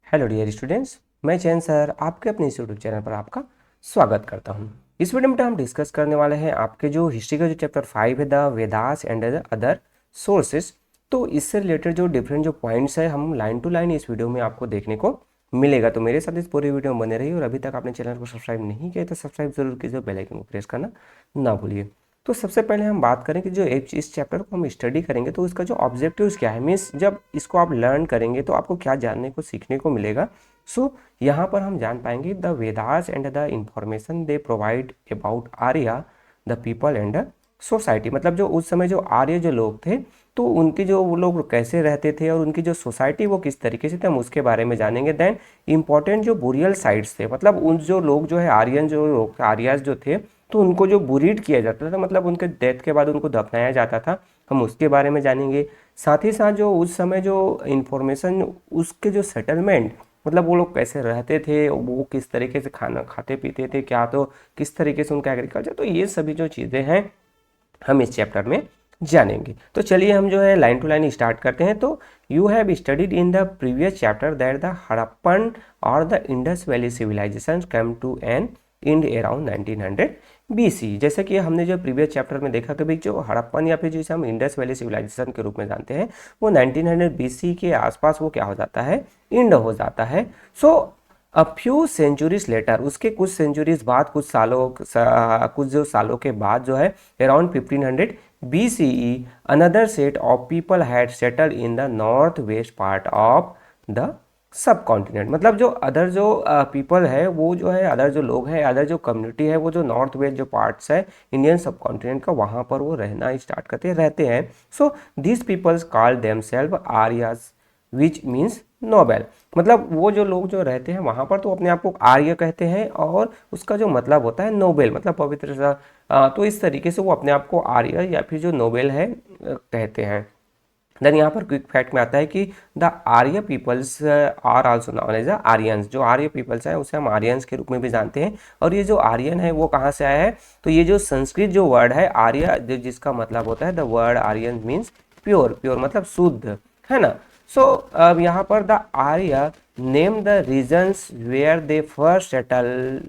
Hello dear students, मैं चैन sir आपके अपने इस यूट्यूब चैनल पर आपका स्वागत करता हूं। इस वीडियो में हम डिस्कस करने वाले हैं आपके जो हिस्ट्री का जो चैप्टर 5 है, the Vedas and the other sources. तो इससे रिलेटेड जो डिफरेंट जो पॉइंट्स है हम लाइन टू लाइन इस वीडियो में आपको देखने को मिलेगा। तो मेरे साथ इस पूरे वीडियो में बने रहिए और अभी तक आपने चैनल को सब्सक्राइब नहीं किया तो सब्सक्राइब जरूर कीजिए, बेल आइकन को प्रेस करना ना भूलिए। तो सबसे पहले हम बात करें कि जो इस चैप्टर को हम स्टडी करेंगे तो इसका जो ऑब्जेक्टिव्स क्या है, मीन्स जब इसको आप लर्न करेंगे तो आपको क्या जानने को सीखने को मिलेगा। सो यहाँ पर हम जान पाएंगे the Vedas and the information they provide about Arya, the people and the society. मतलब जो उस समय जो आर्य जो लोग थे तो उनके जो वो लोग कैसे रहते थे और उनकी जो सोसाइटी वो किस तरीके से थे, हम उसके बारे में जानेंगे। देन इंपॉर्टेंट जो बुरियल साइट्स थे, मतलब उन जो लोग जो है आर्यन जो लोग आर्याज जो थे तो उनको जो बुरीड किया जाता था, मतलब उनके डेथ के बाद उनको दफनाया जाता था, हम उसके बारे में जानेंगे। साथ ही साथ जो उस समय जो इंफॉर्मेशन उसके जो सेटलमेंट, मतलब वो लोग कैसे रहते थे, वो किस तरीके से खाना खाते पीते थे, क्या तो किस तरीके से उनका एग्रीकल्चर, तो ये सभी जो चीज़ें हैं हम इस चैप्टर में जानेंगे। तो चलिए हम जो है लाइन टू लाइन स्टार्ट करते हैं। तो you have studied in the previous chapter that the Harappan और the Indus valley civilization come to an end around 1900 BC। जैसे कि हमने जो प्रीवियस चैप्टर में देखा कि भाई जो हड़प्पन या फिर जिसे हम इंडस वैली सिविलाइजेशन के रूप में जानते हैं वो 1900 BC के आसपास वो क्या हो जाता है, इंड हो जाता है। सो अ फ्यू सेंचुरीज लेटर, उसके कुछ सेंचुरीज बाद, कुछ जो सालों के बाद जो है around 1500 BCE another set of people had settle in the north west part of the sub continent. मतलब जो अदर जो पीपल है वो जो है अदर जो लोग हैं, अदर जो कम्युनिटी है वो जो नॉर्थ वेस्ट जो पार्ट्स है इंडियन सब कॉन्टिनेंट का, वहाँ पर वो रहना स्टार्ट करते रहते हैं। So this peoples called themselves Aryas which means noble. मतलब वो जो लोग जो रहते हैं वहाँ पर तो अपने आप को आर्य कहते हैं और उसका जो मतलब होता है नोबेल, मतलब पवित्र सा। तो इस तरीके से वो अपने आप को आर्य या फिर जो नोबेल है कहते हैं। देन यहाँ पर क्विक फैक्ट में आता है कि the Arya peoples are also known as Aryans. जो आर्य पीपल्स हैं उसे हम आर्यंस के रूप में भी जानते हैं। और ये जो आर्यन है वो कहाँ से आया है, तो ये जो संस्कृत जो वर्ड है आर्य, जिसका मतलब होता है the word Aryan means pure, pure मतलब शुद्ध, है ना। सो अब यहाँ पर the Arya name the regions where they first settle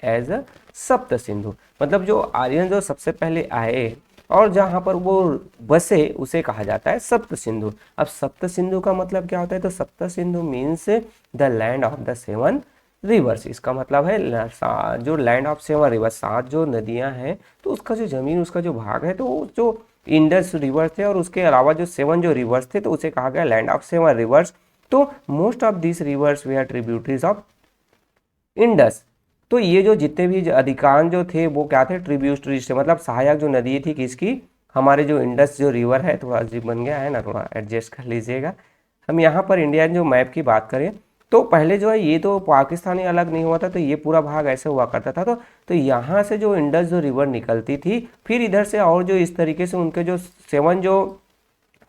as Sapta Sindhu. मतलब जो आर्यन जो सबसे पहले आए और जहाँ पर वो बसे उसे कहा जाता है सप्त सिंधु। अब सप्त सिंधु का मतलब क्या होता है, तो सप्त Sindhu means the land of the seven reverse. इसका मतलब है जो लैंड ऑफ सेवन रिवर्स, 7 जो नदियां हैं तो उसका जो जमीन, उसका जो भाग है, तो जो इंडस रिवर थे और उसके अलावा जो 7 जो रिवर्स थे तो उसे कहा गया लैंड ऑफ 7 रिवर्स। तो most of this rivers they are tributaries of Indus. तो ये जो जितने भी अधिकांश जो थे वो क्या थे, ट्रिब्यूटरीज थे, मतलब सहायक जो नदी थी किसकी, हमारे जो इंडस जो रिवर है। थोड़ा अजीब बन गया है ना, थोड़ा एडजस्ट कर लीजिएगा। हम यहाँ पर इंडिया जो मैप की बात करें तो पहले जो है ये तो पाकिस्तानी अलग नहीं हुआ था, तो ये पूरा भाग ऐसे हुआ करता था। तो यहाँ से जो इंडस जो रिवर निकलती थी फिर इधर से और जो इस तरीके से उनके जो 7 जो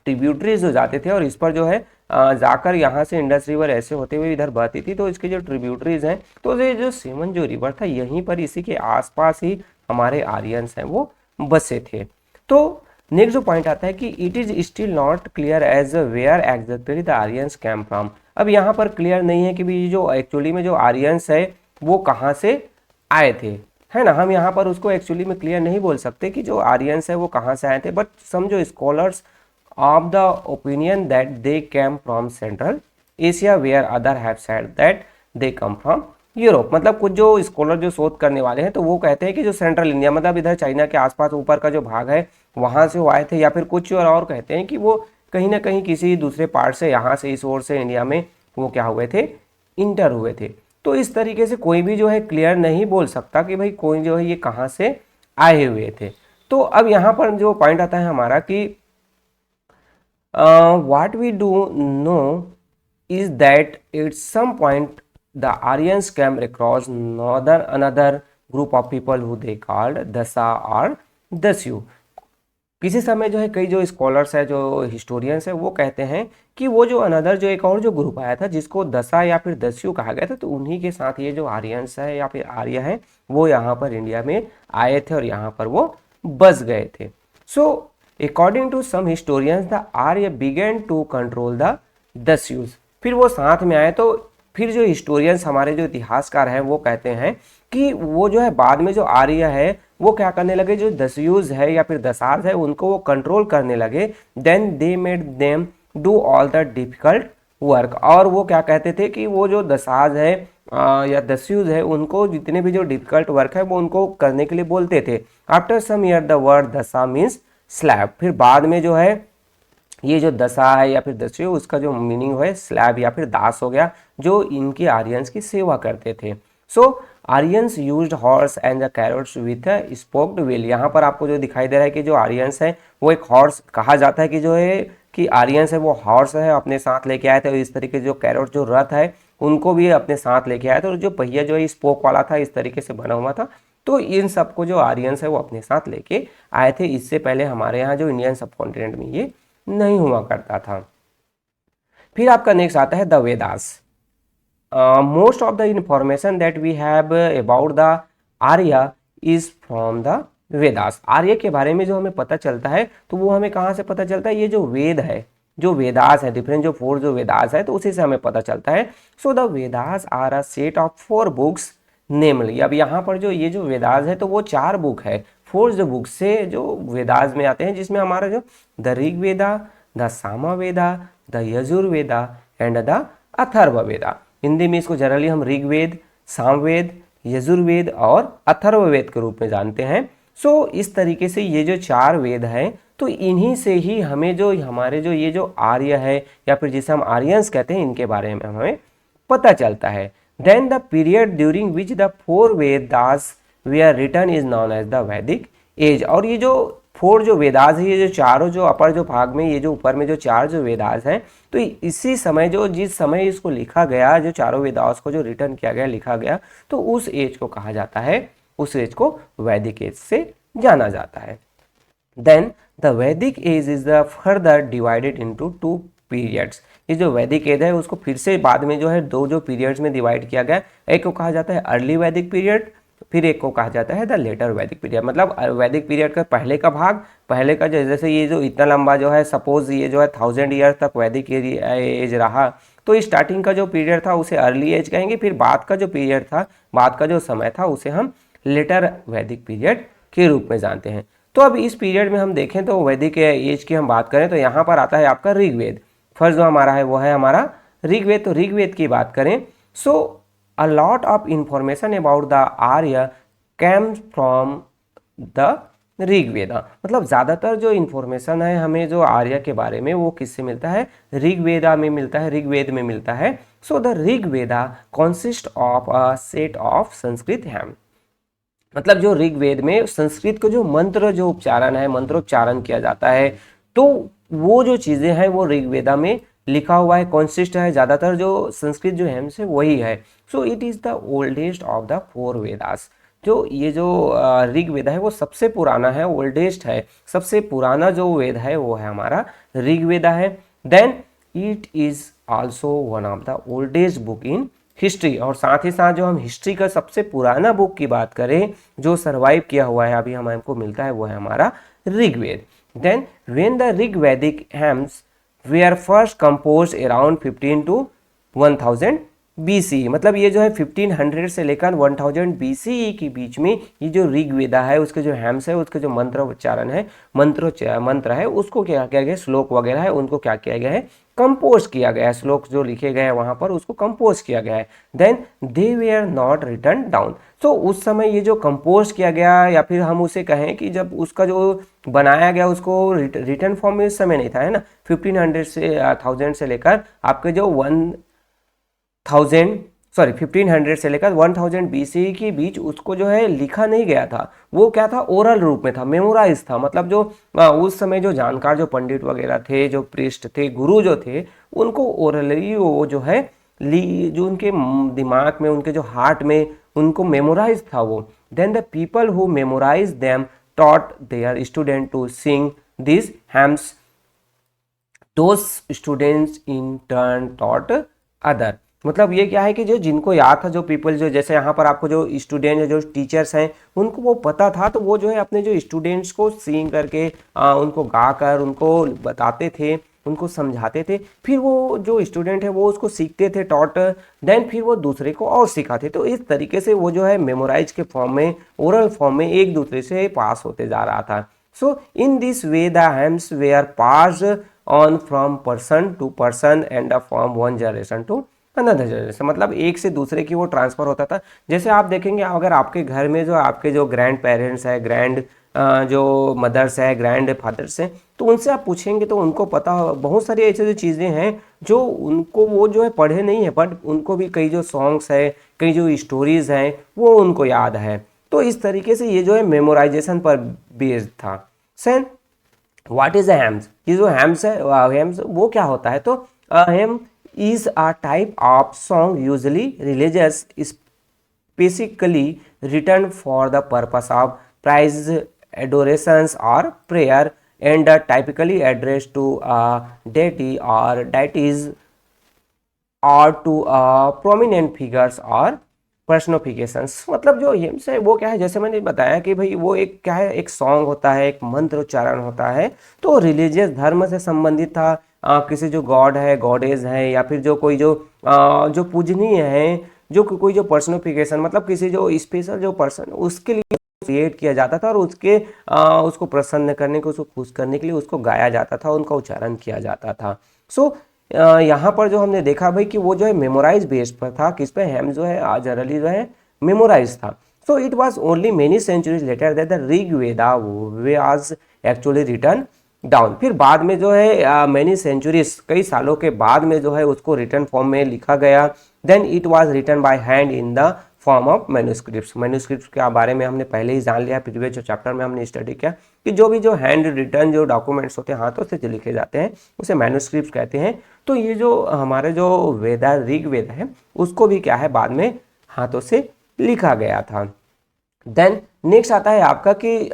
ट्रिब्यूटरीज हो जाते थे और इस पर जो है जाकर यहाँ से इंडस रिवर ऐसे होते हुए इधर बहती थी। तो इसके जो ट्रिब्यूटरीज हैं तो ये जो 7 जो रिवर था यहीं पर इसी के आसपास ही हमारे आर्यंस हैं वो बसे थे। तो नेक्स्ट जो पॉइंट आता है कि it is still not clear as where exactly the Aryans came from. अब यहाँ पर क्लियर नहीं है कि भी जो एक्चुअली में जो आर्यंस है वो कहाँ से आए थे, है ना। हम यहाँ पर उसको एक्चुअली में क्लियर नहीं बोल सकते कि जो आर्यंस है वो कहाँ से आए थे, बट सम जो scholars of the opinion that they came from Central Asia where other have said that they come from Europe. मतलब कुछ जो स्कॉलर जो शोध करने वाले हैं तो वो कहते हैं कि जो सेंट्रल इंडिया, मतलब इधर चाइना के आसपास ऊपर का जो भाग है वहां से वो आए थे, या फिर कुछ और कहते हैं कि वो कहीं ना कहीं किसी दूसरे पार्ट से यहाँ से इस ओर से इंडिया में वो क्या हुए थे, इंटर हुए थे। तो इस तरीके से कोई भी जो है क्लियर नहीं बोल सकता कि भाई कोई जो है ये कहाँ से आए हुए थे। तो अब यहाँ पर जो पॉइंट आता है हमारा कि what we do know is that at some point the Aryans came across northern another group of people who they called दसा और दस्यु। किसी समय जो है कई जो स्कॉलर्स है, जो हिस्टोरियंस है, वो कहते हैं कि वो जो अनदर जो एक और जो ग्रुप आया था जिसको दसा या फिर दस्यु कहा गया था, तो उन्हीं के साथ ये जो आर्यंस है या फिर आर्य है वो यहाँ पर इंडिया में आए थे और यहाँ पर वो बस गए थे। सो According to some historians, the Arya began to control the Dasyus। फिर वो साथ में आए तो फिर जो हिस्टोरियंस हमारे जो इतिहासकार हैं वो कहते हैं कि वो जो है बाद में जो आर्य है वो क्या करने लगे, जो दस्युज है या फिर दसाज है उनको वो कंट्रोल करने लगे। Then they made them do all the difficult work, और वो क्या कहते थे कि वो जो दसाज है या दस्युज है उनको जितने भी जो डिफिकल्ट वर्क है वो उनको करने के लिए बोलते थे। After some year the word dasa means slave, फिर बाद में जो है ये जो दशा है या फिर दस्यु उसका जो मीनिंग है स्लैब या फिर दास हो गया, जो इनके आर्यंस की सेवा करते थे। So Aryans used horse and the chariots with spoked wheel, यहाँ पर आपको जो दिखाई दे रहा है कि जो आर्यंस है वो एक हॉर्स कहा जाता है कि जो है कि आर्यंस है वो हॉर्स है अपने साथ लेके आए थे। इस तरीके जो कैरोट जो रथ है उनको भी अपने साथ लेके आए थे, और जो पहिया जो है स्पोक वाला था इस तरीके से बना हुआ था। तो इन सबको जो आर्यंस है वो अपने साथ लेके आए थे। इससे पहले हमारे यहाँ जो इंडियन सब कॉन्टिनेंट में ये नहीं हुआ करता था। फिर आपका नेक्स्ट आता है the Vedas. Most of the information that we have about the Arya is from the Vedas. Arya के बारे में जो हमें पता चलता है तो वो हमें कहाँ से पता चलता है, ये जो वेद है, जो वेदास है, डिफरेंट जो 4 जो वेदास है तो उसी से हमें पता चलता है। So the Vedas are a set of 4 books namely. अब यहाँ पर जो ये जो वेदास है तो वो 4 बुक है, 4 जो बुक से जो वेदास में आते हैं, जिसमें हमारा जो the Rigveda, the Samaveda, the Yajurveda and the Atharvaveda. Hindi में इसको जनरली हम ऋग्वेद, सामवेद, यजुर्वेद और अथर्ववेद के रूप में जानते हैं। सो इस तरीके से ये जो 4 वेद हैं तो इन्हीं से ही हमें जो हमारे जो ये जो आर्य है या फिर जिसे हम आर्यंस कहते हैं इनके बारे में हमें पता चलता है। Then the period during which the 4 Vedas were written is known as the वैदिक एज। और ये जो 4 जो वेदास है, ये जो चारों जो अपर जो भाग में ये जो ऊपर में जो 4 जो वेदास हैं तो इसी समय जो जिस समय इसको लिखा गया, जो चारों वेदास को जो रिटर्न किया गया, लिखा गया, तो उस एज को कहा जाता है, उस एज को वैदिक एज से जाना जाता है। देन द वैदिक age is the further divided into 2 periods. ये जो वैदिक एज है उसको फिर से बाद में जो है 2 जो पीरियड्स में डिवाइड किया गया। एक को कहा जाता है अर्ली वैदिक पीरियड, फिर एक को कहा जाता है द लेटर वैदिक पीरियड। मतलब वैदिक पीरियड का पहले का भाग, पहले का जो जैसे ये जो इतना लंबा जो है, सपोज ये जो है 1000 ईयर तक वैदिक एज रहा, तो स्टार्टिंग का जो पीरियड था उसे अर्ली एज कहेंगे, फिर बाद का जो पीरियड था, बाद का जो समय था उसे हम लेटर वैदिक पीरियड के रूप में जानते हैं। तो अब इस पीरियड में हम देखें तो वैदिक एज की हम बात करें तो यहाँ पर आता है आपका ऋग्वेद। फर्स्ट जो हमारा है वो है हमारा ऋग्वेद। तो ऋग्वेद की बात करें, सो a lot of information about the Arya comes from the Rigveda. मतलब ज़्यादातर जो इन्फॉर्मेशन है हमें जो आर्य के बारे में वो किससे मिलता है, ऋग्वेदा में मिलता है, ऋग्वेद में मिलता है। So the Rigveda consist of a set of Sanskrit hymn. मतलब जो ऋग्वेद में संस्कृत को जो मंत्र जो उच्चारण है, मंत्रोच्चारण किया जाता है, तो वो जो चीज़ें हैं वो ऋग्वेदा में लिखा हुआ है, कॉन्सिस्ट है, ज़्यादातर जो संस्कृत जो है से वही है। So it is the oldest of the 4 Vedas. जो ये जो ऋग्वेद है वो सबसे पुराना है, ओल्डेस्ट है, सबसे पुराना जो वेद है वो है हमारा ऋग्वेदा है। Then it is also one of the oldest book in history. और साथ ही साथ जो हम हिस्ट्री का सबसे पुराना बुक की बात करें जो सर्वाइव किया हुआ है अभी हमको मिलता है वो है हमारा Rigveda. Then when the Rigvedic hymns were first compose around 15 to 1000 BC। मतलब ये जो है 1500 से लेकर 1000 BCE के बीच में ये जो ऋग्वेदा है उसके जो हेम्स है, उसके जो मंत्र उच्चारण है, मंत्र है, उसको क्या किया गया, श्लोक वगैरह है उनको क्या किया गया है, कंपोज किया गया है। श्लोक जो लिखे गए हैं वहाँ पर उसको कंपोज किया गया है। Then they were not written down. तो उस समय ये जो कंपोज किया गया या फिर हम उसे कहें कि जब उसका जो बनाया गया उसको रिटर्न फॉर्म में उस समय नहीं था, है ना, 1500 से 1000 से लेकर आपके जो 1500 से लेकर 1000 BCE के बीच उसको जो है लिखा नहीं गया था, वो क्या था, ओरल रूप में था, मेमोराइज था। मतलब जो उस समय जो जानकार जो पंडित वगैरह थे, जो प्रीस्ट थे, गुरु जो थे, उनको ओरली वो जो है जो उनके दिमाग में, उनके जो हार्ट में उनको मेमोराइज था वो। Then the people who memorize them taught their student to sing these hymns. Those students in turn taught other। मतलब ये क्या है कि जो जिनको याद था, जो पीपल जो जैसे यहाँ पर आपको जो स्टूडेंट जो टीचर्स हैं उनको वो पता था, तो वो जो है अपने जो स्टूडेंट्स को सिंग करके उनको गा कर उनको बताते थे उनको समझाते थे, फिर वो जो स्टूडेंट है वो उसको सीखते थे, टॉट, देन फिर वो दूसरे को और सिखाते। तो इस तरीके से वो जो है मेमोराइज के फॉर्म में, ओरल फॉर्म में एक दूसरे से पास होते जा रहा था। So in this way the hymns were passed on from person to person and from one generation to another generation, मतलब एक से दूसरे की वो ट्रांसफर होता था। जैसे आप देखेंगे अगर आपके घर में जो आपके जो ग्रैंड पेरेंट्स है, ग्रैंड जो मदर्स है, ग्रैंड फादर्स हैं, तो उनसे आप पूछेंगे तो उनको पता हो बहुत सारी ऐसी जो चीज़ें हैं जो उनको वो जो है पढ़े नहीं है, बट उनको भी कई जो सॉन्ग्स है, कई जो स्टोरीज हैं वो उनको याद है। तो इस तरीके से ये जो है मेमोराइजेशन पर बेस्ड था। सेन व्हाट इज हैम्स, ये जो हैम्स है, हैम्स वो क्या होता है, तो hymn is a type of song usually religious specifically written for the purpose of praise, adorations or prayer, and typically addressed to a deity or deities or to prominent figures or पर्सनोफिकेशंस। मतलब जो hymns है वो क्या है, जैसे मैंने बताया कि भाई वो एक क्या है, एक सॉन्ग होता है, एक मंत्र उच्चारण होता है, तो रिलीजियस धर्म से संबंधित था। किसी जो गॉड है, गॉडेज है, या फिर जो कोई जो पूजनीय है, जो कोई जो पर्सनोफिकेशन, मतलब किसी जो स्पेशल जो पर्सन, उसके लिए क्रिएट किया जाता था और उसको प्रसन्न करने के, उसको खुश करने के लिए उसको गाया जाता था, उनका उच्चारण किया जाता था। सो यहाँ पर जो हमने देखा भाई कि वो जो है मेमोराइज बेस पर था, किस पे, हैम जो है जनरली जो है मेमोराइज था। So it was only many centuries later that the Rig Veda was actually written down. फिर बाद में जो है मेनी सेंचुरीज, कई सालों के बाद में जो है उसको रिटर्न फॉर्म में लिखा गया। Then it was written by hand in the form of manuscripts. Manuscripts के बारे में हमने पहले ही जान लिया, प्रीवियस जो चैप्टर में हमने स्टडी किया कि जो भी जो हैंड रिटन जो डॉक्यूमेंट्स होते हैं, हाथों से जो लिखे जाते हैं, उसे मैन्युस्क्रिप्ट्स कहते हैं। तो ये जो हमारे जो वेदा, ऋग वेद है, उसको भी क्या है बाद में हाथों से लिखा गया था। देन नेक्स्ट आता है आपका कि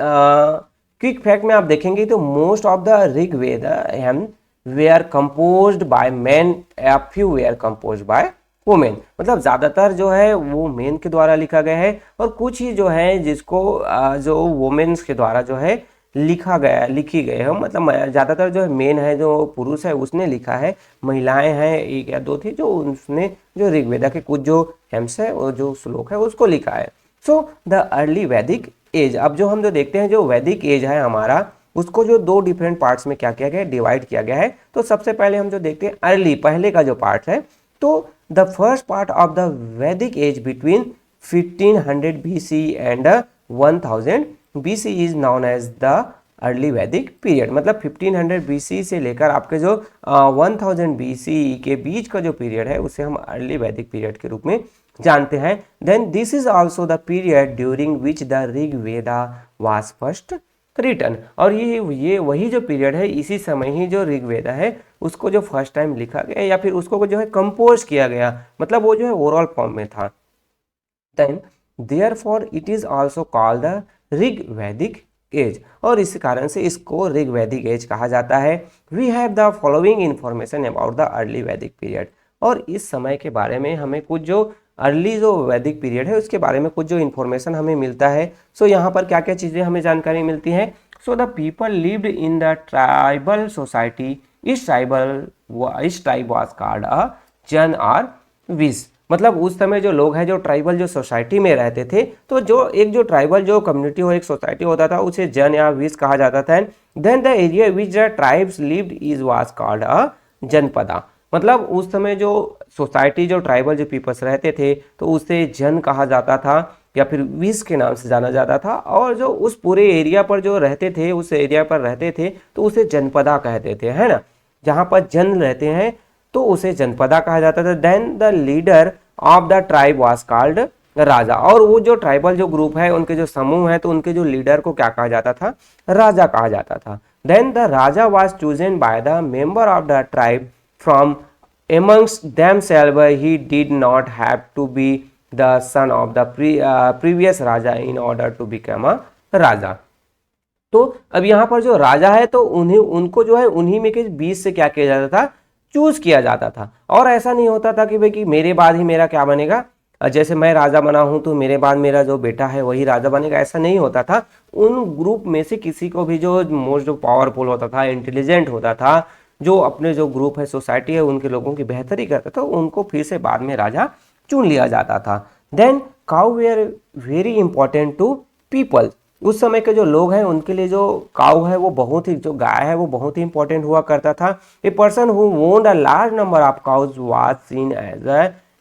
क्विक फैक्ट में आप देखेंगे तो most of the Rig Veda hymns were composed by men, a few were composed by women. मतलब ज़्यादातर जो है वो मेन के द्वारा लिखा गया है, और कुछ ही जो है जिसको जो वुमेन्स के द्वारा जो है लिखी गई है। मतलब ज़्यादातर जो है मेन है, जो पुरुष है उसने लिखा है, महिलाएं हैं एक या दो थी जो उसने जो ऋग्वेदा के कुछ जो हेम्स है, वो जो श्लोक है उसको लिखा है। So the early Vedic age, अब जो हम जो देखते हैं जो वैदिक एज है हमारा, उसको जो दो डिफरेंट पार्ट्स में क्या किया गया है, डिवाइड किया गया है। तो सबसे पहले हम जो देखते हैं अर्ली, पहले का जो पार्ट है, तो the first part of the वैदिक age between 1500 BC and 1000 BC is known as the early वैदिक पीरियड। मतलब 1500 BC से लेकर आपके जो 1000 BC के बीच का जो पीरियड है उसे हम अर्ली वैदिक पीरियड के रूप में जानते हैं। Then this is also the period during which the Rig Veda was first written. और ये वही जो पीरियड है, इसी समय ही जो ऋग्वेदा है उसको जो फर्स्ट टाइम लिखा गया, या फिर उसको जो है कंपोज किया गया, मतलब वो जो है ओरल फॉर्म में था। Then therefore it is also called the Rig Vedic age, और इस कारण से इसको ऋग वैदिक एज कहा जाता है। We have the following information about the early वैदिक पीरियड, और इस समय के बारे में हमें कुछ जो अर्ली जो वैदिक पीरियड है उसके बारे में कुछ जो इन्फॉर्मेशन हमें मिलता है। सो यहाँ पर क्या क्या चीज़ें हमें जानकारी मिलती हैं। So the people lived in the tribal society, इस ट्राइब वाज कॉल्ड अ जन और विज। मतलब उस समय जो लोग हैं जो ट्राइबल जो सोसाइटी में रहते थे, तो जो एक जो ट्राइबल जो कम्युनिटी और एक सोसाइटी होता था उसे जन या विज कहा जाता था। Then the area which the tribes lived is was called a janapada. मतलब उस समय जो सोसाइटी जो ट्राइबल जो पीपल्स रहते थे तो उसे जन कहा जाता था या फिर विज के नाम से जाना जाता था, और जो उस पूरे एरिया पर जो रहते थे, उस एरिया पर रहते थे तो उसे जनपदा कहते थे, है ना। जहाँ पर जन रहते हैं तो उसे जनपदा कहा जाता था। Then the leader of the tribe was called raja, और वो जो ट्राइबल जो ग्रुप है, उनके जो समूह है, तो उनके जो लीडर को क्या कहा जाता था, राजा कहा जाता था। Then the raja was chosen by the member of the tribe from amongst themselves. He did not have to be the son of the previous raja in order to become a raja. तो अब यहाँ पर जो राजा है तो उनको जो है उन्हीं में के बीच से क्या किया जाता था, चूज किया जाता था। और ऐसा नहीं होता था कि भाई कि मेरे बाद ही मेरा क्या बनेगा, जैसे मैं राजा बना हूं तो मेरे बाद मेरा जो बेटा है वही राजा बनेगा, ऐसा नहीं होता था। उन ग्रुप में से किसी को भी जो मोस्ट पावरफुल होता था, इंटेलिजेंट होता था, जो अपने जो ग्रुप है, सोसाइटी है, उनके लोगों की बेहतरी करता था, उनको फिर से बाद में राजा चुन लिया जाता था। Then cow were very important to people. उस समय के जो लोग हैं उनके लिए जो काउ है वो बहुत ही, जो गाय है वो बहुत ही इंपॉर्टेंट हुआ करता था। A person who owned a large number of cows was seen as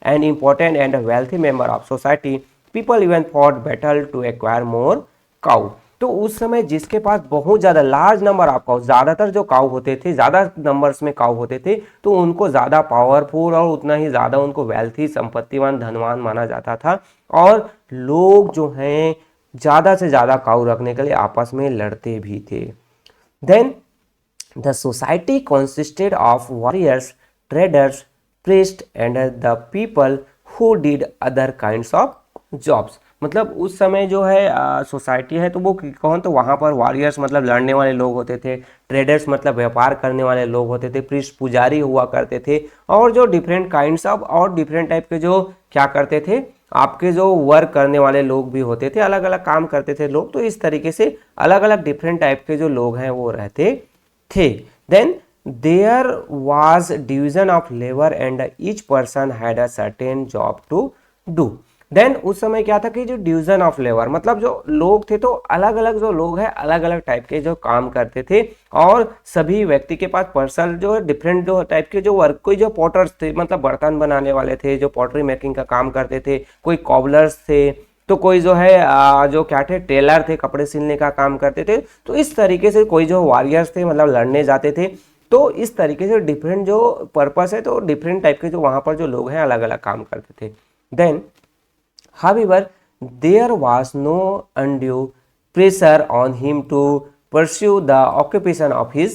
an important and wealthy member of society. People even fought battle to acquire more cow. तो उस समय जिसके पास बहुत ज़्यादा लार्ज नंबर ऑफ काउ, ज़्यादातर जो cow होते थे, ज़्यादा नंबर्स में काउ होते थे, तो उनको ज़्यादा पावरफुल और उतना ही ज़्यादा उनको वेल्थी, संपत्तिवान, धनवान माना जाता था। और लोग जो हैं ज़्यादा से ज़्यादा काउ रखने के लिए आपस में लड़ते भी थे। Then the society consisted of warriors, traders, priests and the people who did other kinds of jobs। मतलब उस समय जो है सोसाइटी है तो वो कौन, तो वहाँ पर वॉरियर्स मतलब लड़ने वाले लोग होते थे, ट्रेडर्स मतलब व्यापार करने वाले लोग होते थे, प्रीस्ट पुजारी हुआ करते थे, और जो डिफरेंट काइंड्स ऑफ और डिफरेंट टाइप के जो क्या करते थे, आपके जो वर्क करने वाले लोग भी होते थे, अलग अलग काम करते थे लोग। तो इस तरीके से अलग अलग डिफरेंट टाइप के जो लोग हैं वो रहते थे। Then there was division of labour and each person had a certain job to do. Then उस समय क्या था कि जो डिवीजन ऑफ लेबर मतलब जो लोग थे, तो अलग अलग जो लोग हैं अलग अलग टाइप के जो काम करते थे, और सभी व्यक्ति के पास पर्सन जो डिफरेंट जो टाइप के जो वर्क, कोई जो पॉटर्स थे मतलब बर्तन बनाने वाले थे, जो पॉटरी मेकिंग का काम करते थे, कोई कॉबलर्स थे, तो कोई जो है जो क्या थे, टेलर थे, कपड़े सिलने का काम करते थे। तो इस तरीके से कोई जो वॉरियर्स थे मतलब लड़ने जाते थे। तो इस तरीके से डिफरेंट जो पर्पस है, तो डिफरेंट टाइप के जो वहाँ पर जो लोग हैं अलग अलग काम करते थे। Then however there was no undue pressure on him to pursue the occupation of his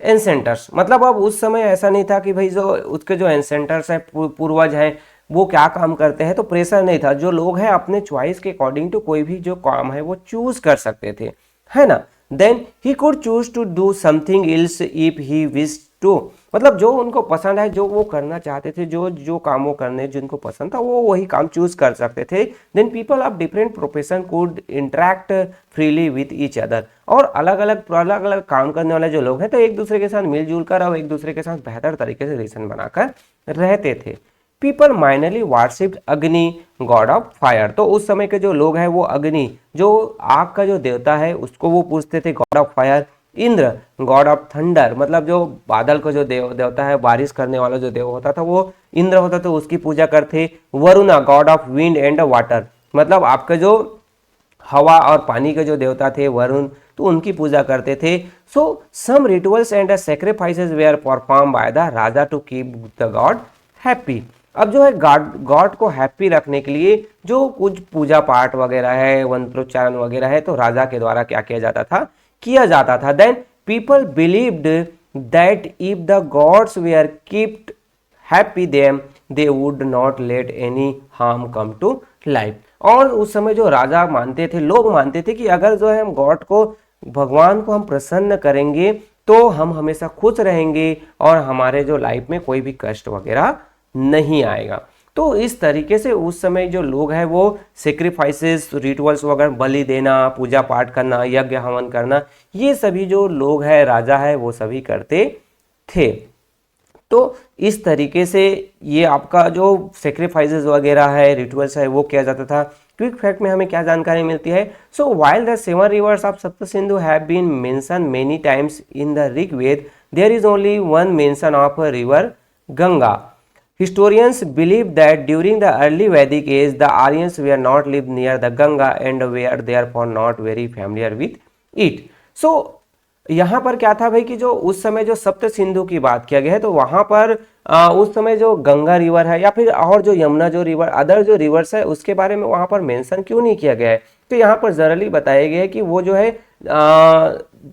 ancestors। मतलब अब उस समय ऐसा नहीं था कि भाई जो उसके जो एंसेंटर्स हैं, पूर्वज हैं, वो क्या काम करते हैं, तो प्रेशर नहीं था। जो लोग हैं अपने चॉइस के अकॉर्डिंग टू कोई भी जो काम है वो चूज कर सकते थे, है ना। Then he could choose to do something else if he wish to. मतलब जो उनको पसंद है, जो वो करना चाहते थे, जो जो काम वो करने जिनको पसंद था, वो वही काम चूज कर सकते थे। Then people of different profession could interact freely with each other. और अलग अलग काम करने वाले जो लोग हैं, तो एक दूसरे के साथ मिलजुल कर और एक दूसरे के साथ बेहतर तरीके से रिलेशन बनाकर रहते थे। पीपल माइनरली वार्शिप्ड अग्नि, गॉड ऑफ फायर। तो उस समय के जो लोग हैं वो अग्नि, जो आग का जो देवता है, उसको वो पूछते थे God of fire. Indra, God of thunder, मतलब जो बादल का जो देवता है, बारिश करने वाला जो देव होता था वो इंद्र होता था, उसकी पूजा करते। Varuna, God of wind and water, मतलब आपके जो हवा और पानी के जो देवता थे वरुण, तो उनकी पूजा करते थे। So some rituals and sacrifices were perform by the raja to keep the god happy. अब जो है गॉड को हैप्पी रखने के लिए जो कुछ पूजा पाठ वगैरह है, मंत्रोच्चारण वगैरह है, तो राजा के द्वारा क्या किया जाता था। Then people believed that if the gods were keeped happy them they would not let any harm come to life. और उस समय जो राजा मानते थे, लोग मानते थे कि अगर जो है हम गॉड को, भगवान को हम प्रसन्न करेंगे, तो हम हमेशा खुश रहेंगे और हमारे जो लाइफ में कोई भी कष्ट वगैरह नहीं आएगा। तो इस तरीके से उस समय जो लोग हैं वो सेक्रीफाइसेस, रिचुअल्स वगैरह, बलि देना, पूजा पाठ करना, यज्ञ हवन करना, ये सभी जो लोग हैं, राजा है, वो सभी करते थे। तो इस तरीके से ये आपका जो सेक्रीफाइसेस वगैरह है, रिचुअल्स है, वो किया जाता था। क्विक फैक्ट में हमें क्या जानकारी मिलती है? So while the 7 rivers of Sapta Sindhu have been mention many times in the Rigveda, there is only one mention of river Ganga. Historians believe that during the early Vedic age, the Aryans were not lived near the Ganga and were therefore not very familiar with it. So यहाँ पर क्या था भाई कि जो उस समय जो सप्त सिंधु की बात किया गया है, तो वहाँ पर उस समय जो गंगा रिवर है या फिर और जो यमुना जो रिवर, अदर जो रिवर्स है, उसके बारे में वहाँ पर मेंशन क्यों नहीं किया गया है? तो यहाँ पर जनरली बताया गया है कि वो जो है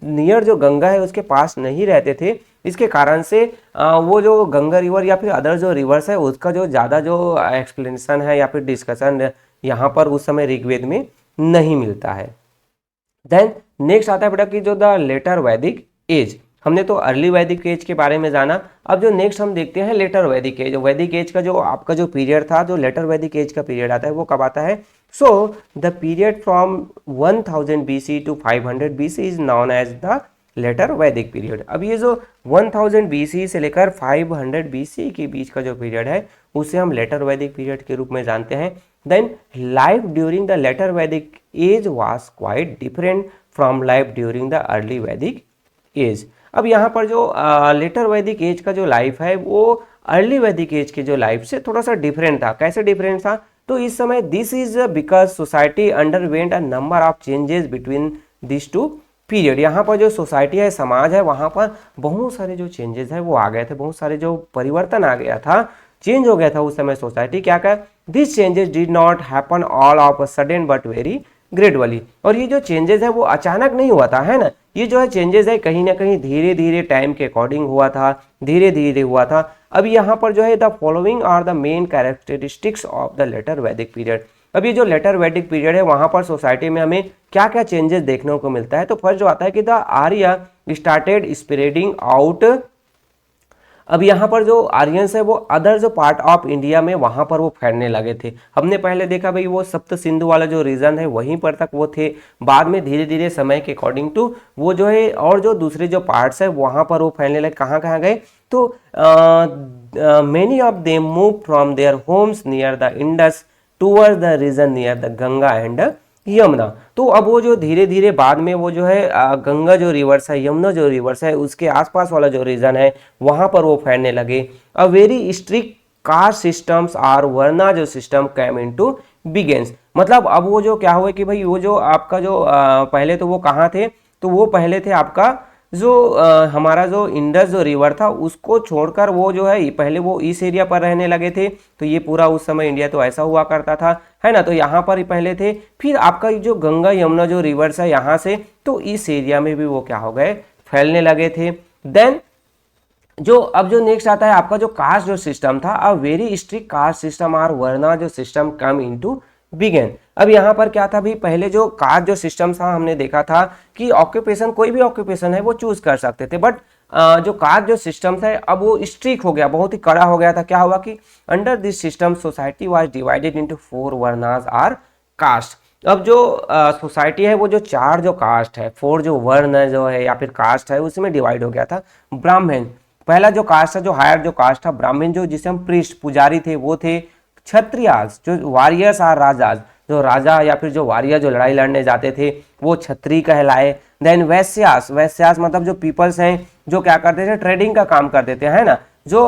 नियर जो गंगा है उसके पास नहीं रहते थे। इसके कारण से वो जो गंगा रिवर या फिर अदर जो रिवर्स है उसका जो ज़्यादा जो एक्सप्लेनेशन है या फिर डिस्कशन यहाँ पर उस समय ऋग्वेद में नहीं मिलता है। देन नेक्स्ट आता है बेटा कि जो द लेटर वैदिक एज, हमने तो अर्ली वैदिक एज के बारे में जाना। अब जो नेक्स्ट हम देखते हैं लेटर वैदिक एज। वैदिक एज का जो आपका जो पीरियड था, जो लेटर वैदिक एज का पीरियड आता है, वो कब आता है? So the period from 1000 BC to 500 BC is known as the later Vedic period. अब ये जो 1000 BC से लेकर 500 BC के बीच का जो पीरियड है उसे हम लेटर वैदिक पीरियड के रूप में जानते हैं। Then life during the later वैदिक age was quite different from life during the early Vedic age. अब यहाँ पर जो लेटर वैदिक एज का जो लाइफ है वो अर्ली वैदिक एज के जो लाइफ से थोड़ा सा डिफरेंट था। कैसे डिफरेंट था? तो इस समय this is because society underwent a number of changes between this two period. यहाँ पर जो सोसाइटी है, समाज है, वहाँ पर बहुत सारे जो चेंजेस है वो आ गए थे, बहुत सारे जो परिवर्तन आ गया था, चेंज हो गया था उस समय सोसाइटी। क्या क्या? This changes did not happen all of a sudden but very gradually. और ये जो चेंजेस है वो अचानक नहीं हुआ था, है ना। ये जो है चेंजेस है कहीं ना कहीं धीरे धीरे टाइम के अकॉर्डिंग हुआ था, धीरे धीरे हुआ था। अब यहाँ पर जो है the following are the main characteristics of the later Vedic period. अब ये जो लेटर वैदिक पीरियड है वहाँ पर सोसाइटी में हमें क्या क्या चेंजेस देखने को मिलता है। तो फर्स्ट जो आता है कि the Arya started spreading out. अब यहाँ पर जो आर्यंस है वो अदर जो पार्ट ऑफ इंडिया में वहाँ पर वो फैलने लगे थे। हमने पहले देखा भाई वो सप्त सिंधु वाला जो रीजन है वहीं पर तक वो थे। बाद में धीरे धीरे समय के अकॉर्डिंग टू वो जो है और जो दूसरे जो पार्ट्स है वहाँ पर वो फैलने लगे। कहाँ कहाँ गए? तो many of them move from their homes near the Indus towards the region near the Ganga and Yamuna. तो अब वो जो धीरे धीरे बाद में वो जो है गंगा जो रिवर्स है, यमुना जो रिवर्स है, उसके आसपास वाला जो रीजन है वहां पर वो फैलने लगे। A very strict caste systems और वर्ना जो सिस्टम कैम इनटू बिगेन्स। मतलब अब वो जो क्या हुआ कि भाई वो जो आपका जो पहले तो वो कहाँ थे? तो वो पहले थे आपका जो हमारा जो इंडस जो रिवर था उसको छोड़कर वो जो है पहले वो इस एरिया पर रहने लगे थे। तो ये पूरा उस समय इंडिया तो ऐसा हुआ करता था, है ना। तो यहाँ पर ही पहले थे। फिर आपका जो गंगा यमुना जो रिवर्स है यहाँ से, तो इस एरिया में भी वो क्या हो गए? फैलने लगे थे। देन जो अब जो नेक्स्ट आता है आपका जो कास्ट जो सिस्टम था, अ वेरी स्ट्रिक्ट कास्ट सिस्टम और वर्ना जो सिस्टम कम इनटू बिगेन। अब यहाँ पर क्या था भी? पहले जो कास्ट जो सिस्टम था हमने देखा था कि ऑक्यूपेशन कोई भी ऑक्यूपेशन है वो चूज कर सकते थे, बट जो कास्ट जो सिस्टम था अब वो स्ट्रिक्ट हो गया, बहुत ही कड़ा हो गया था। क्या हुआ कि under this system society was divided into 4 varnas or caste. अब जो सोसाइटी है वो जो 4 जो कास्ट है, 4 जो वर्ण जो है या फिर कास्ट है उसमें डिवाइड हो गया था। ब्राह्मण पहला जो कास्ट था, जो हायर जो कास्ट था ब्राह्मण, जो जिसे हम प्रीस्ट पुजारी थे वो थे। क्षत्रियास जो वॉरियर्स और राजाज, जो राजा या फिर जो वॉरियर जो लड़ाई लड़ने जाते थे वो क्षत्रिय कहलाए। देन वैश्यास, वैश्यास मतलब जो पीपल्स हैं जो क्या करते थे? ट्रेडिंग का काम करते थे, है ना। जो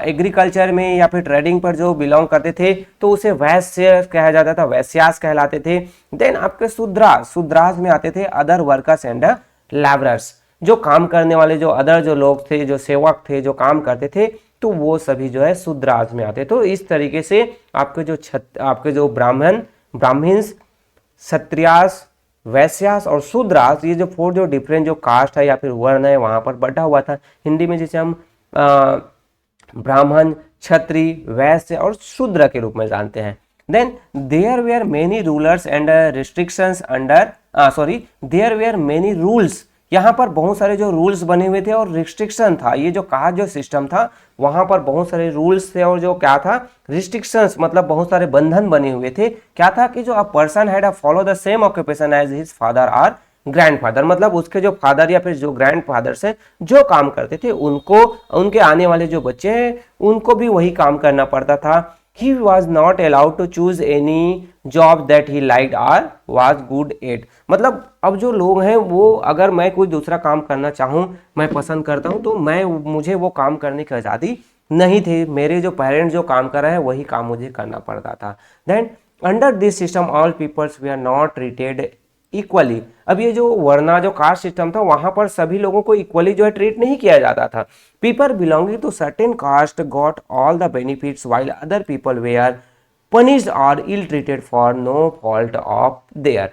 एग्रीकल्चर में या फिर ट्रेडिंग पर जो बिलोंग करते थे तो उसे वैश्य कहा जाता था, वैश्यास कहलाते थे। देन आपके शूद्रास, शूद्रास में आते थे अदर वर्कर्स एंड लेबरर्स, जो काम करने वाले जो अदर जो लोग थे, जो सेवक थे, जो काम करते थे, तो वो सभी जो है शूद्रास में आते। तो इस तरीके से आपके जो ब्राह्मण्स, क्षत्रियास, वैश्यास और शूद्रास, ये जो 4 जो डिफरेंट जो कास्ट है या फिर वर्ण है वहां पर बटा हुआ था। हिंदी में जिसे हम ब्राह्मण, क्षत्रिय, वैश्य और शूद्र के रूप में जानते हैं। Then there were many rulers and restrictions under there were many rules. यहाँ पर बहुत सारे जो रूल्स बने हुए थे और रिस्ट्रिक्शन था। ये जो कास्ट जो सिस्टम था वहां पर बहुत सारे रूल्स थे और जो क्या था? रिस्ट्रिक्शंस, मतलब बहुत सारे बंधन बने हुए थे। क्या था कि जो a person had follow the same occupation as his father और ग्रैंडफादर, मतलब उसके जो फादर या फिर जो ग्रैंडफादर से जो काम करते थे उनको, उनके आने वाले जो बच्चे हैं उनको भी वही काम करना पड़ता था। He was not allowed to choose any job that he liked or was good at। मतलब अब जो लोग हैं वो, अगर मैं कोई दूसरा काम करना चाहूँ, मैं पसंद करता हूँ, तो मुझे वो काम करने की आज़ादी नहीं थी। मेरे जो पेरेंट्स जो काम कर रहे हैं वही काम मुझे करना पड़ता था। Then under this system all peoples we are not treated equally. अब ये जो वर्ना जो कास्ट सिस्टम था वहां पर सभी लोगों को इक्वली जो है ट्रीट नहीं किया जाता था। People belonging to certain caste got all the benefits while other people were punished और ill treated for no fault of their.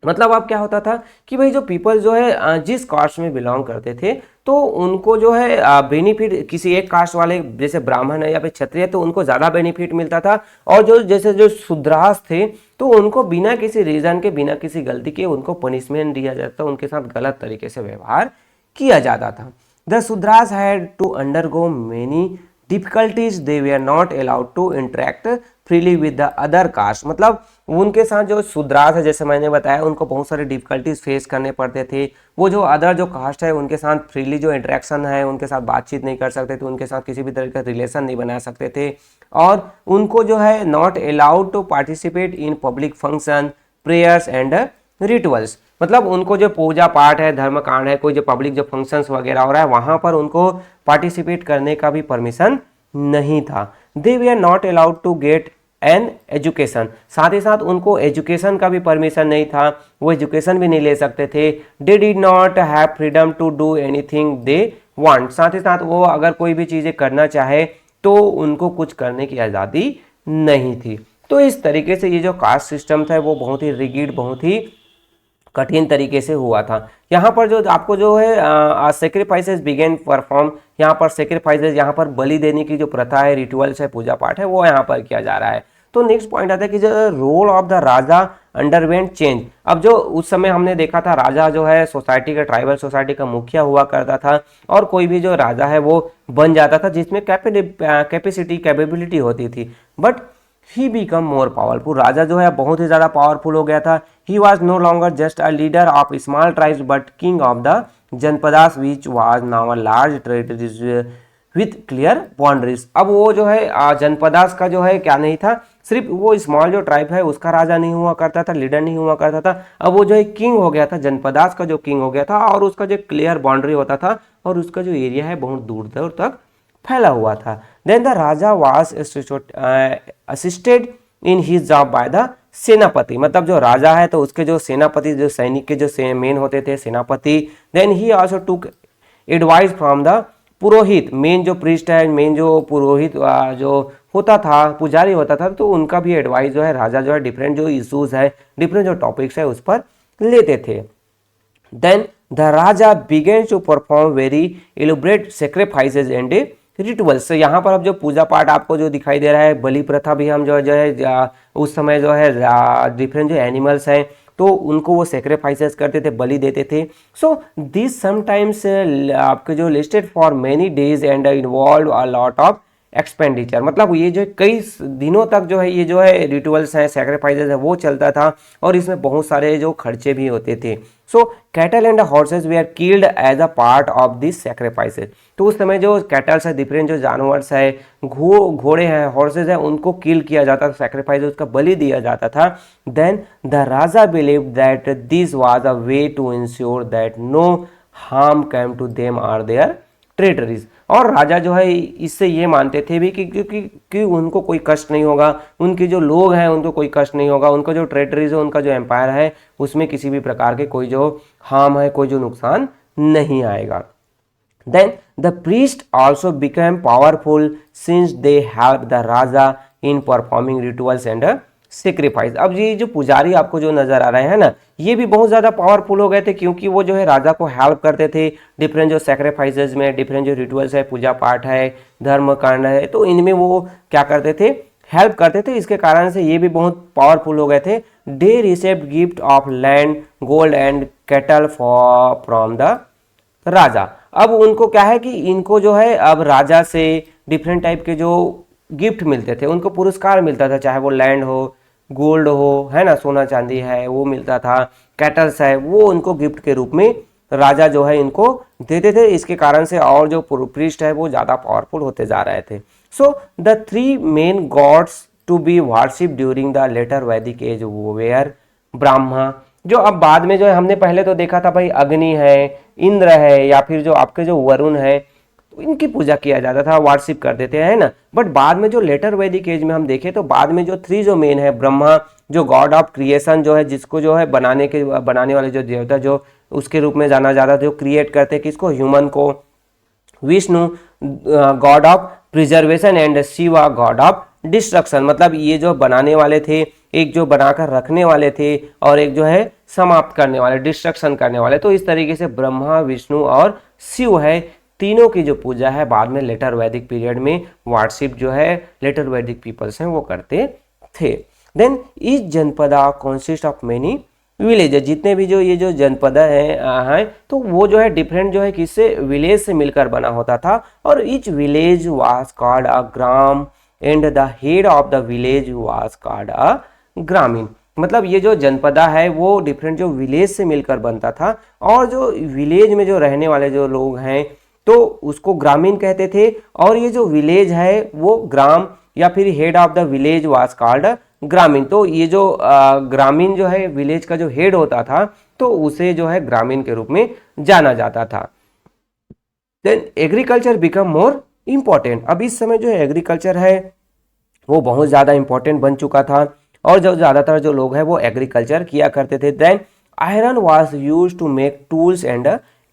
मतलब अब क्या होता था कि भाई जो पीपल जो है जिस कास्ट में बिलोंग करते थे तो उनको जो है बेनिफिट, किसी एक कास्ट वाले जैसे ब्राह्मण है या फिर क्षत्रिय तो उनको ज़्यादा बेनिफिट मिलता था, और जो जैसे जो शूद्रास थे तो उनको बिना किसी रीज़न के, बिना किसी गलती के उनको पनिशमेंट दिया जाता, उनके साथ गलत तरीके से व्यवहार किया जाता था। The Shudras had to undergo many difficulties, they they are not allowed to interact freely with the other caste. मतलब उनके साथ जो शूद्रास है, जैसे मैंने बताया, उनको बहुत सारे डिफिकल्टीज फेस करने पड़ते थे। वो जो अदर जो कास्ट है उनके साथ फ्रीली जो इंटरेक्शन है, उनके साथ बातचीत नहीं कर सकते थे, उनके साथ किसी भी तरह का रिलेशन नहीं बना सकते थे, और उनको जो है not allowed to participate in public function, prayers and rituals. मतलब उनको जो पूजा पाठ है, धर्म कांड है, कोई जो पब्लिक जो फंक्शंस वगैरह हो रहा है वहां पर उनको पार्टिसिपेट करने का भी परमिशन नहीं था। They we are not allowed to get an education, साथ ही साथ उनको एजुकेशन का भी परमिशन नहीं था, वो एजुकेशन भी नहीं ले सकते थे। They did not have freedom to do anything they want, साथ ही साथ वो अगर कोई भी चीज़ें करना चाहे तो उनको कुछ करने की आज़ादी नहीं थी। तो इस तरीके से ये जो कास्ट सिस्टम था वो बहुत ही रिगिड, बहुत ही कठिन तरीके से हुआ था। यहाँ पर जो आपको जो है सेक्रीफाइसेस बिगेन परफॉर्म, यहाँ पर सेक्रीफाइसेस, यहाँ पर बलि देने की जो प्रथा है, रिचुअल्स है, पूजा पाठ है, वो यहाँ पर किया जा रहा है। तो नेक्स्ट पॉइंट आता है कि जो role of the raja underwent change. अब जो उस समय हमने देखा था, राजा जो है सोसाइटी का, ट्राइबल सोसाइटी का मुखिया हुआ करता था, और कोई भी जो राजा है वो बन जाता था जिसमें कैपेबिलिटी होती थी, but he become more powerful. Raja जो है बहुत ही ज़्यादा पावरफुल हो गया था। He was no longer just a leader of small tribes but king of the janapadas which was now a large territories with clear boundaries. अब वो जो है जनपदास का जो है क्या नहीं था, सिर्फ वो स्मॉल जो ट्राइब है उसका राजा नहीं हुआ करता था, लीडर नहीं हुआ करता था। अब वो जो है किंग हो गया था, जनपदास का जो किंग हो गया था, और उसका जो क्लियर बाउंड्री होता था, और उसका जो एरिया है बहुत दूर दूर तक फैला हुआ था। Then the raja was assisted in his job by the senapati. मतलब जो राजा है तो उसके जो सेनापति, जो सैनिक के जो मेन होते थे सेनापति, then he also took advice from the purohit. Main जो प्रीस्ट है, मेन जो पुरोहित जो होता था, पुजारी होता था, तो उनका भी एडवाइस जो है राजा जो है डिफरेंट जो इश्यूज है, डिफरेंट जो टॉपिक्स है उस पर लेते थे। Then the raja began to perform very elaborate sacrifices and rituals. यहाँ पर अब जो पूजा पाठ आपको जो दिखाई दे रहा है, बलि प्रथा भी हम जो है उस समय जो है डिफरेंट जो एनिमल्स हैं तो उनको वो सेक्रीफाइसेस करते थे, बलि देते थे। सो दिस समटाइम्स आपके जो listed for many days and involve a lot of expenditure. मतलब ये जो कई दिनों तक जो है ये जो है रिचुअल्स हैं, सेक्रीफाइसेस है, वो चलता था, और इसमें बहुत सारे जो खर्चे भी होते थे। So cattle and horses were killed as a part of this sacrifices. तो उस समय जो कैटल्स है, डिफरेंट जो जानवर्स है, घोड़े हैं, हॉर्सेज है, उनको किल किया जाता था, सेक्रीफाइस उसका बलि दिया जाता था। Then the raja believe that this was a way to ensure that no harm came to them or their territories. और राजा जो है इससे ये मानते थे भी कि क्योंकि उनको कोई कष्ट नहीं होगा, उनके जो लोग हैं उनको कोई कष्ट नहीं होगा, उनका जो टेरिटरीज है, उनका जो एम्पायर है, उसमें किसी भी प्रकार के कोई जो हार्म है, कोई जो नुकसान नहीं आएगा। Then the priest also became powerful since they helped the Raja in performing rituals and sacrifice। अब ये जो पुजारी आपको जो नजर आ रहे हैं ना, ये भी बहुत ज़्यादा पावरफुल हो गए थे, क्योंकि वो जो है राजा को हेल्प करते थे डिफरेंट जो सेक्रीफाइसेस में, डिफरेंट जो रिचुअल्स है, पूजा पाठ है, धर्म कांड है, तो इनमें वो क्या करते थे, हेल्प करते थे। इसके कारण से ये भी बहुत पावरफुल हो गए थे। They received gift of land, gold and cattle for from the raja. अब उनको क्या है कि इनको जो है अब राजा से डिफरेंट टाइप के जो गिफ्ट मिलते थे, उनको पुरस्कार मिलता था, चाहे वो लैंड हो, गोल्ड हो, है ना, सोना चांदी है, वो मिलता था, कैटल्स है, वो उनको गिफ्ट के रूप में राजा जो है इनको देते थे। इसके कारण से और जो प्रीस्ट है वो ज़्यादा पावरफुल होते जा रहे थे। So the three main gods to be worship during the later वैदिक एज वेयर ब्रह्मा। जो अब बाद में जो है हमने पहले तो देखा था भाई अग्नि है, इंद्र है, या फिर जो आपके जो वरुण है, तो इनकी पूजा किया जाता था, वर्शिप कर देते हैं ना। बट बाद में जो लेटर वैदिक एज में हम देखें तो बाद में जो थ्री जो मेन है, ब्रह्मा जो गॉड ऑफ क्रिएशन जो है, जिसको जो है बनाने वाले जो देवता जो उसके रूप में जाना जाता था, जो क्रिएट करते किसको, ह्यूमन को। Vishnu God of preservation and Shiva God of destruction. मतलब ये जो बनाने वाले थे, एक जो बनाकर रखने वाले थे, और एक जो है समाप्त करने वाले, डिस्ट्रक्शन करने वाले। तो इस तरीके से ब्रह्मा, विष्णु और शिव है, तीनों की जो पूजा है बाद में लेटर वैदिक पीरियड में वर्शिप जो है लेटर वैदिक पीपल्स हैं वो करते थे। देन इस जनपदा कॉन्सिस्ट ऑफ मेनी विलेज। जितने भी जो ये जो जनपद हैं तो वो जो है डिफरेंट जो है किससे, विलेज से मिलकर बना होता था। और each village was called a gram and the head of the village was called अ ग्रामीण। मतलब ये जो जनपदा है वो डिफरेंट जो विलेज से मिलकर बनता था, और जो विलेज में जो रहने वाले जो लोग हैं तो उसको ग्रामीण कहते थे, और ये जो विलेज है वो ग्राम या फिर head of the village was called ग्रामीण। तो ये जो ग्रामीण जो है विलेज का जो हेड होता था तो उसे जो है ग्रामीण के रूप में जाना जाता था। Then agriculture become more important. अब इस समय जो एग्रीकल्चर है वो बहुत ज़्यादा इंपॉर्टेंट बन चुका था, और जो ज़्यादातर जो लोग हैं वो एग्रीकल्चर किया करते थे। Then iron was use to make tools and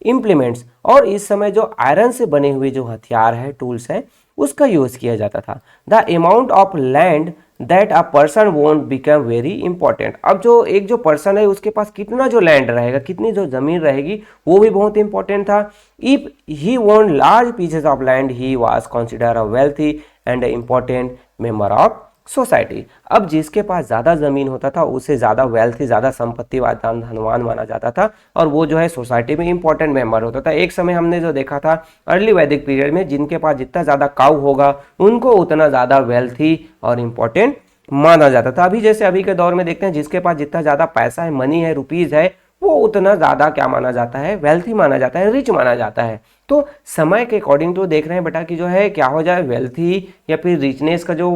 implements. और इस समय जो आयरन से बने हुए जो हथियार है, टूल्स है, उसका यूज किया जाता था। The amount of land that a person won't become very important. अब जो एक जो पर्सन है उसके पास कितना जो लैंड रहेगा, कितनी जो जमीन रहेगी, वो भी बहुत इंपॉर्टेंट था। If he won't large pieces of land he was consider a wealthy and important member of society. अब जिसके पास ज़्यादा ज़मीन होता था उसे ज़्यादा वेल्थी, ज़्यादा संपत्तिवान, धनवान माना जाता था, और वो जो है सोसाइटी में इंपॉर्टेंट मेंबर होता था। एक समय हमने जो देखा था अर्ली वैदिक पीरियड में, जिनके पास जितना ज़्यादा काऊ होगा उनको उतना ज़्यादा वेल्थी और इम्पॉर्टेंट माना जाता था। अभी जैसे अभी के दौर में देखते हैं जिसके पास जितना ज़्यादा पैसा है, मनी है, रुपीज़ है, वो उतना ज़्यादा क्या माना जाता है, वेल्थी माना जाता है, रिच माना जाता है। तो समय के अकॉर्डिंग तो देख रहे हैं बेटा कि जो है क्या हो जाए, वेल्थी या फिर रिचनेस का जो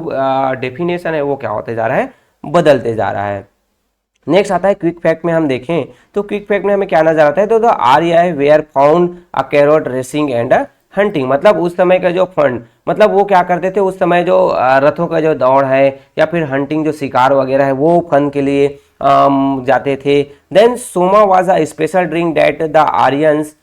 डेफिनेशन है वो क्या होते जा रहा है, बदलते जा रहा है। नेक्स्ट आता है क्विक फैक्ट में हम देखें तो क्विक फैक्ट में हमें क्या नजर आता है, तो the Arya were fond of chariot racing and hunting. मतलब उस समय का जो फंड, मतलब वो क्या करते थे उस समय जो रथों का जो दौड़ है या फिर हंटिंग जो शिकार वगैरह है वो फन के लिए जाते थे। Then soma was a special drink that the Aryans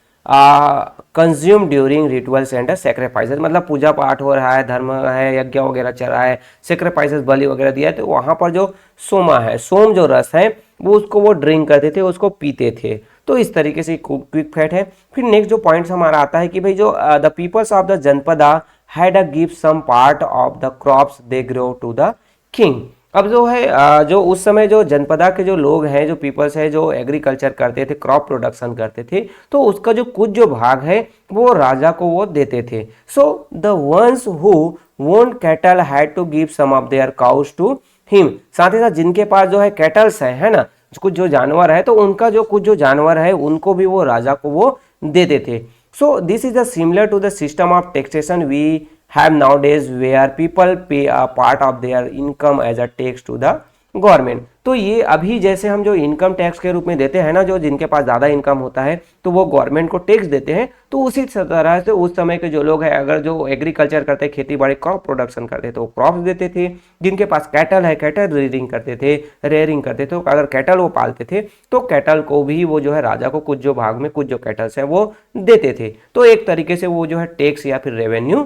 consume during rituals and sacrifices. मतलब पूजा पाठ हो रहा है, धर्म है, यज्ञ वगैरह चल रहा है, सेक्रीफाइसेस बलि वगैरह दिया है, तो वहाँ पर जो सोमा है, सोम जो रस है, वो उसको वो ड्रिंक करते थे, उसको पीते थे। तो इस तरीके से क्विक फैक्ट है। फिर नेक्स्ट जो पॉइंट्स हमारा आता है कि भाई जो the peoples of the janapada had a give some part of the crops they grow to the king. अब जो है जो उस समय जो जनपदा के जो लोग हैं, जो पीपल्स है, जो एग्रीकल्चर करते थे, क्रॉप प्रोडक्शन करते थे, तो उसका जो कुछ जो भाग है वो राजा को वो देते थे। So the ones who owned cattle had to give some of their cows to him. साथ ही साथ जिनके पास जो है कैटल्स है ना, कुछ जो जानवर है, तो उनका जो कुछ जो जानवर है उनको भी वो राजा को वो देते थे। So this is the similar to the system of taxation we have nowadays where people pay a part of their income as a tax to the government. तो ये अभी जैसे हम जो इनकम टैक्स के रूप में देते हैं ना, जो जिनके पास ज़्यादा इनकम होता है तो वो गवर्नमेंट को टैक्स देते हैं, तो उसी तरह से उस समय के जो लोग हैं अगर जो एग्रीकल्चर करते, खेती बाड़ी, क्रॉप प्रोडक्शन करते तो वो क्रॉप्स देते थे। जिनके पास कैटल है, कैटल रीडिंग करते थे, रेयरिंग करते थे, अगर कैटल वो पालते थे तो कैटल को भी वो जो है राजा को कुछ जो भाग में कुछ जो कैटल्स हैं वो देते थे। तो एक तरीके से वो जो है टैक्स या फिर रेवेन्यू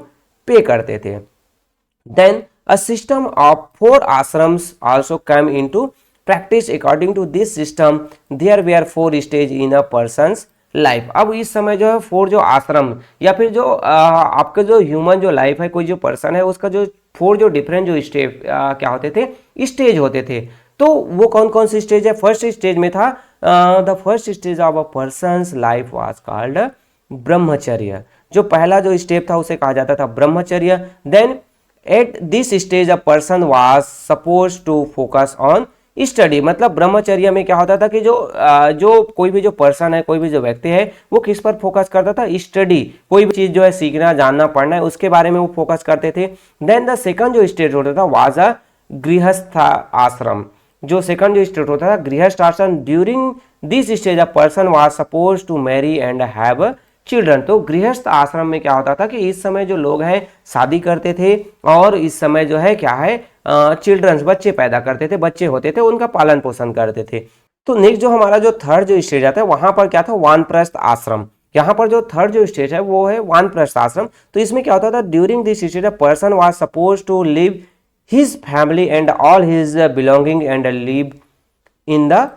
पे करते थे। Then a system of 4 ashrams also came into practice. According to this system there were 4 stages in a person's life. अब इस समय जो है 4 जो आश्रम या फिर जो आपका जो ह्यूमन जो लाइफ है, कोई जो पर्सन है, उसका जो 4 जो डिफरेंट जो स्टेप क्या होते थे, स्टेज होते थे। तो वो कौन कौन सी स्टेज है? फर्स्ट स्टेज में था the first stage of a persons life was called ब्रह्मचर्य। जो पहला जो स्टेप था उसे कहा जाता था ब्रह्मचर्य। Then at this stage a person was suppose to focus on study. मतलब ब्रह्मचर्य में क्या होता था कि जो कोई भी जो पर्सन है, कोई भी जो व्यक्ति है, वो किस पर फोकस करता था? स्टडी। कोई भी चीज जो है सीखना, जानना, पढ़ना है, उसके बारे में वो फोकस करते थे। देन द सेकंड जो स्टेज होता था वाज अ गृहस्थ आश्रम। जो सेकंड जो स्टेज होता था गृहस्थ आश्रम। During this stage a person was suppose to marry and have children. तो गृहस्थ आश्रम में क्या होता था कि इस समय जो लोग हैं शादी करते थे, और इस समय जो है क्या है चिल्ड्रंस, बच्चे पैदा करते थे, बच्चे होते थे, उनका पालन पोषण करते थे। तो नेक्स्ट जो हमारा जो थर्ड जो स्टेज आता है वहां पर क्या था? वानप्रस्थ आश्रम। यहाँ पर जो थर्ड जो स्टेज है वो है वानप्रस्थ आश्रम। तो इसमें क्या होता था? During this stage a person was suppose to leave his family and all his belonging and live in the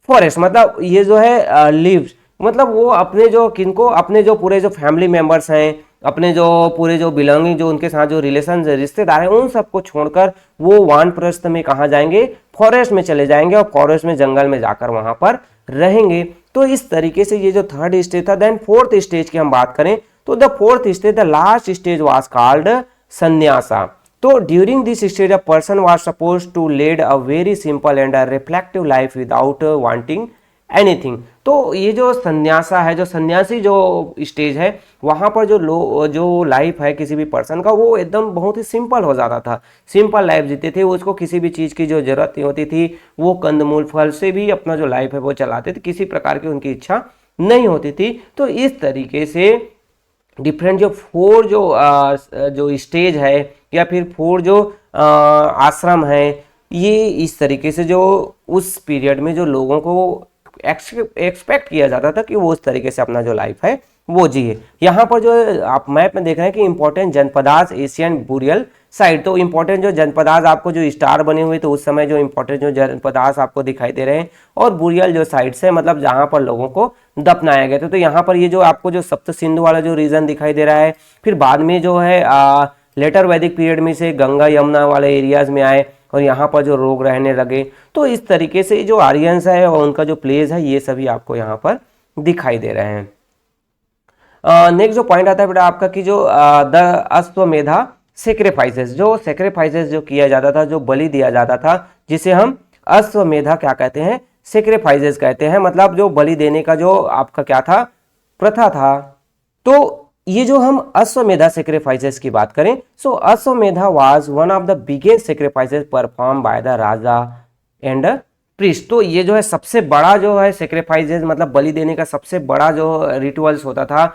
forest. मतलब ये जो है लिव, मतलब वो अपने जो किनको, अपने जो पूरे जो फैमिली मेंबर्स हैं, अपने जो पूरे जो बिलोंगिंग, जो उनके साथ जो रिलेशन रिश्तेदार हैं, उन सबको छोड़कर वो वानप्रस्थ में कहाँ जाएंगे? फॉरेस्ट में चले जाएंगे, और फॉरेस्ट में, जंगल में जाकर वहां पर रहेंगे। तो इस तरीके से ये जो थर्ड स्टेज था। देन फोर्थ स्टेज की हम बात करें तो the fourth stage, the last stage was called sannyasa. तो during this stage a person was suppose to lead a very simple and a reflective life without wanting anything. तो ये जो संन्यासा है, जो सन्यासी जो स्टेज है, वहां पर जो लाइफ है किसी भी पर्सन का, वो एकदम बहुत ही सिंपल हो जाता था। सिंपल लाइफ जीते थे, उसको किसी भी चीज़ की जो जरूरत नहीं होती थी, वो कंदमूल फल से भी अपना जो लाइफ है वो चलाते थे, किसी प्रकार की उनकी इच्छा नहीं होती थी। तो इस तरीके से डिफरेंट जो फोर जो स्टेज है या फिर फोर जो आश्रम है, ये इस तरीके से जो उस पीरियड में जो लोगों को एक्सपेक्ट किया जाता था कि वो उस तरीके से अपना जो लाइफ है वो जिए। यहाँ पर जो आप मैप में देख रहे हैं कि important Janapadas Asian burial site, तो इंपॉर्टेंट जो जनपदास आपको जो स्टार बने हुए, तो उस समय जो इंपॉर्टेंट जो जनपदास आपको दिखाई दे रहे हैं, और बुरियल जो साइट्स है, मतलब जहाँ पर लोगों को दफनाया गया था। तो यहाँ पर ये जो आपको जो सप्त सिंधु वाला जो रीजन दिखाई दे रहा है, फिर बाद में जो है लेटर वैदिक पीरियड में से गंगा यमुना वाले एरियाज में आए और यहाँ पर जो लोग रहने लगे। तो इस तरीके से जो आर्यंस है और उनका जो प्लेस है, ये सभी आपको यहाँ पर दिखाई दे रहे हैं। नेक्स्ट जो पॉइंट आता है बेटा आपका कि जो द अश्वमेधा सेक्रीफाइसेस, जो सेक्रीफाइसेस जो किया जाता था, जो बलि दिया जाता था, जिसे हम अश्वमेधा क्या कहते हैं, सेक्रीफाइसेस कहते हैं। मतलब जो बलि देने का जो आपका क्या था, प्रथा था। तो ये जो हम अश्वमेधा सेक्रीफाइसेस की बात करें, so ashvamedha was one of the biggest sacrifices perform by the raja and priest. तो ये जो है सबसे बड़ा जो है सेक्रीफाइसेस, मतलब बलि देने का सबसे बड़ा जो रिचुअल्स होता था।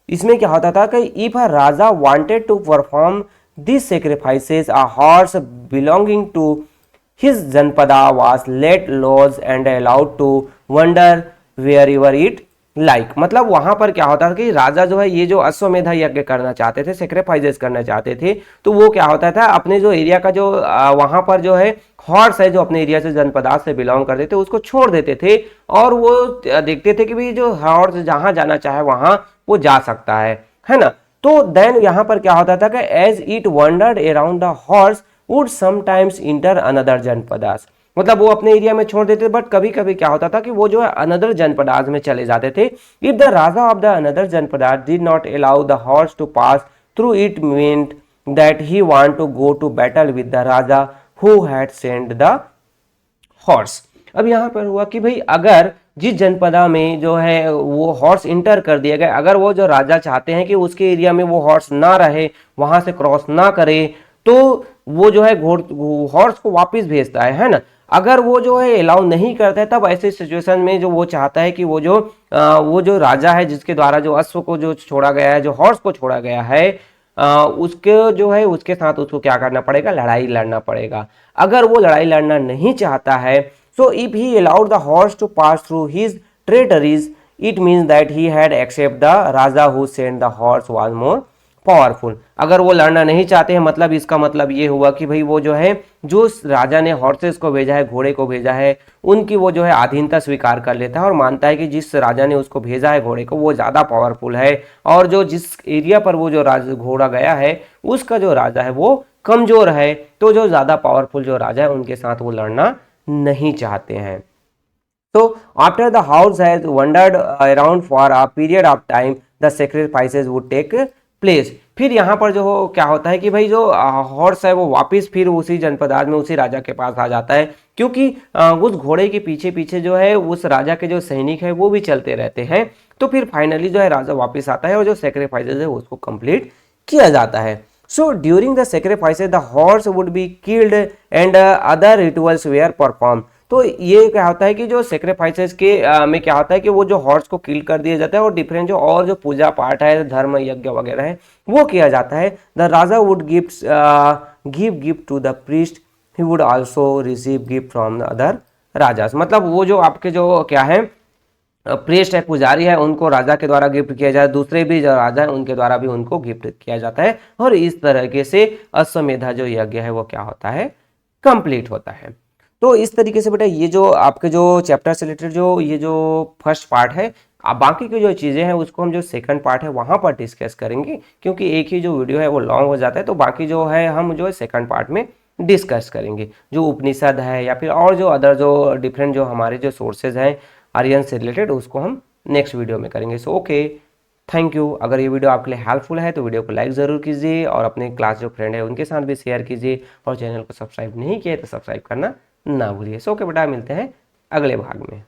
इसमें क्या होता था कि if a raja wanted to perform this sacrifices, a horse belonging to his janapada was let loose and allowed to wander wherever it like. मतलब वहां पर क्या होता था कि राजा जो है ये जो अश्वमेधा यज्ञ करना चाहते थे, सेक्रीफाइसेस करना चाहते थे, तो वो क्या होता था, अपने जो एरिया का जो वहां पर जो है हॉर्स है, जो अपने एरिया से जनपदार्थ से बिलोंग करते थे, उसको छोड़ देते थे और वो देखते थे कि भाई जो हॉर्स जहां जाना चाहे वहां वो जा सकता है ना। तो देन यहाँ पर क्या होता था कि as it wandered around the horse would sometimes enter another janapadas. मतलब वो अपने एरिया में छोड़ देते, बट कभी कभी क्या होता था कि वो जो है अनदर जनपदास में चले जाते थे। If the raja of the another janapadas did not allow the horse to pass through, it meant that he want to go to battle with the raja who had send the horse. अब यहाँ पर हुआ कि भाई अगर जिस जनपदा में जो है वो हॉर्स इंटर कर दिया गया, अगर वो जो राजा चाहते हैं कि उसके एरिया में वो हॉर्स ना रहे, वहां से क्रॉस ना करे, तो वो जो है हॉर्स को वापस भेजता है ना। अगर वो जो है अलाउ नहीं करता है, तब ऐसे सिचुएशन में जो वो चाहता है कि वो जो राजा है जिसके द्वारा जो अश्व को जो छोड़ा गया है, जो हॉर्स को छोड़ा गया है, उसके जो है उसके साथ उसको क्या करना पड़ेगा, लड़ाई लड़ना पड़ेगा। अगर वो लड़ाई लड़ना नहीं चाहता है, so if he allowed the horse to pass through his territories, it means that he had accept the raja who send the horse was more powerful. अगर वो लड़ना नहीं चाहते हैं, मतलब इसका मतलब ये हुआ कि भाई वो जो है, जो राजा ने हॉर्सेस को भेजा है, घोड़े को भेजा है, उनकी वो जो है अधीनता स्वीकार कर लेता है और मानता है कि जिस राजा ने उसको भेजा है घोड़े को, वो ज़्यादा पावरफुल है, और जो जिस एरिया पर वो जो घोड़ा गया है उसका जो राजा है वो कमजोर है। तो जो ज़्यादा पावरफुल जो राजा है उनके साथ वो लड़ना नहीं चाहते हैं। So after the house has wandered around for a period of time, the sacrifices would take place। फिर यहाँ पर जो क्या होता है कि भाई जो हॉर्स है वो वापस फिर उसी जनपदार्थ में उसी राजा के पास आ जाता है, क्योंकि उस घोड़े के पीछे पीछे जो है उस राजा के जो सैनिक है वो भी चलते रहते हैं। तो फिर फाइनली जो है राजा वापस आता है और जो सेक्रीफाइसेस है उसको कंप्लीट किया जाता है। So during the sacrifices the horse would be killed and other rituals were perform. तो ये क्या होता है कि जो सेक्रीफाइसेस के में क्या होता है कि वो जो हॉर्स को किल कर दिया जाता है और डिफरेंट जो और जो पूजा पाठ है, धर्म यज्ञ वगैरह है, वो किया जाता है। The raja would give gift to the priest, he would also receive gift from the other rajas. मतलब वो जो आपके जो क्या है प्रीस्ट है, पुजारी है, उनको राजा के द्वारा गिफ्ट किया जाए, दूसरे भी जो राजा है उनके द्वारा भी उनको गिफ्ट किया जाता है, और इस तरीके से अश्वमेधा जो यज्ञ है वो क्या होता है, कंप्लीट होता है। तो इस तरीके से बेटा ये जो आपके जो चैप्टर से रिलेटेड जो ये जो फर्स्ट पार्ट है, अब बाकी की जो चीज़ें हैं उसको हम जो सेकंड पार्ट है वहाँ पर डिस्कस करेंगे, क्योंकि एक ही जो वीडियो है वो लॉन्ग हो जाता है। तो बाकी जो है हम जो है सेकंड पार्ट में डिस्कस करेंगे, जो उपनिषद है या फिर और जो अदर जो डिफरेंट जो हमारे जो सोर्सेज हैं आर्यन से रिलेटेड, उसको हम नेक्स्ट वीडियो में करेंगे। So okay. Thank you. अगर ये वीडियो आपके लिए हेल्पफुल है तो वीडियो को लाइक ज़रूर कीजिए और अपने क्लास जो फ्रेंड है उनके साथ भी शेयर कीजिए, और चैनल को सब्सक्राइब नहीं किया तो सब्सक्राइब करना ना भूलिए। सो ओके बेटा, मिलते हैं अगले भाग में।